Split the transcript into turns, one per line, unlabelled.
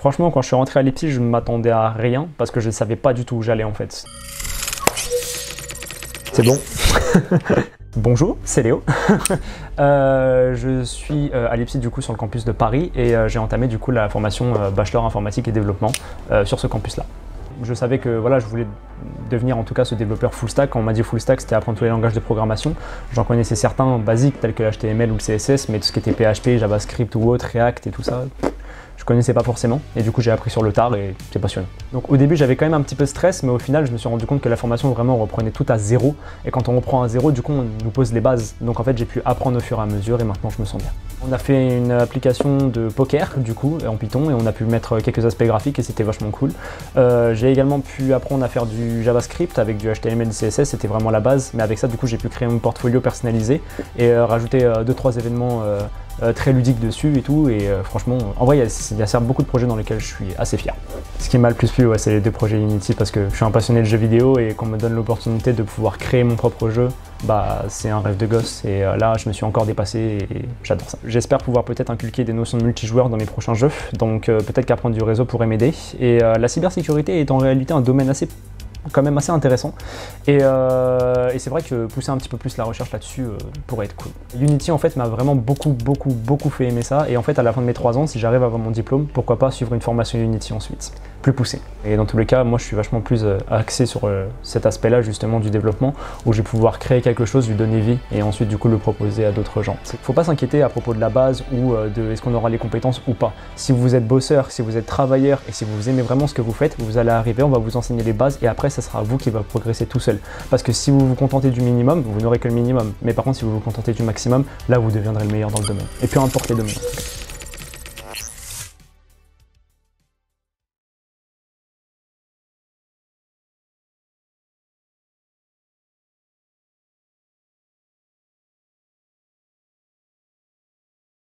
Franchement, quand je suis rentré à l'EPSI, je ne m'attendais à rien parce que je ne savais pas du tout où j'allais en fait. C'est bon. Bonjour, c'est Léo. Je suis à l'EPSI du coup sur le campus de Paris et j'ai entamé du coup la formation Bachelor Informatique et Développement sur ce campus-là. Je savais que voilà, je voulais devenir en tout cas ce développeur full stack. Quand on m'a dit full stack, c'était apprendre tous les langages de programmation. J'en connaissais certains basiques tels que l'HTML ou le CSS, mais tout ce qui était PHP, JavaScript ou autre, React et tout ça, je connaissais pas forcément. Et du coup, j'ai appris sur le tard et c'est passionnant. Donc au début, j'avais quand même un petit peu de stress, mais au final, je me suis rendu compte que la formation, vraiment, on reprenait tout à zéro. Et quand on reprend à zéro, du coup, on nous pose les bases. Donc en fait, j'ai pu apprendre au fur et à mesure et maintenant, je me sens bien. On a fait une application de poker, du coup, en Python, et on a pu mettre quelques aspects graphiques et c'était vachement cool. J'ai également pu apprendre à faire du JavaScript avec du HTML et du CSS, c'était vraiment la base. Mais avec ça, du coup, j'ai pu créer mon portfolio personnalisé et rajouter 2-3 événements très ludiques dessus et tout. Et franchement, en vrai, il y a beaucoup de projets dans lesquels je suis assez fier. Ce qui m'a le plus plu, ouais, c'est les 2 projets Unity parce que je suis un passionné de jeux vidéo et qu'on me donne l'opportunité de pouvoir créer mon propre jeu, bah, c'est un rêve de gosse et là je me suis encore dépassé et j'adore ça. J'espère pouvoir peut-être inculquer des notions de multijoueur dans mes prochains jeux, donc peut-être qu'apprendre du réseau pourrait m'aider. Et la cybersécurité est en réalité un domaine quand même assez intéressant et c'est vrai que pousser un petit peu plus la recherche là-dessus pourrait être cool. Unity en fait m'a vraiment beaucoup fait aimer ça et en fait à la fin de mes 3 ans, si j'arrive à avoir mon diplôme, pourquoi pas suivre une formation Unity ensuite, plus poussée. Et dans tous les cas, moi je suis vachement plus axé sur cet aspect-là justement du développement où je vais pouvoir créer quelque chose, lui donner vie et ensuite du coup le proposer à d'autres gens. Faut pas s'inquiéter à propos de la base ou de est-ce qu'on aura les compétences ou pas. Si vous êtes bosseur, si vous êtes travailleur et si vous aimez vraiment ce que vous faites, vous allez arriver, on va vous enseigner les bases et après ça sera vous qui va progresser tout seul. Parce que si vous vous contentez du minimum, vous n'aurez que le minimum. Mais par contre, si vous vous contentez du maximum, là vous deviendrez le meilleur dans le domaine. Et peu importe les domaines.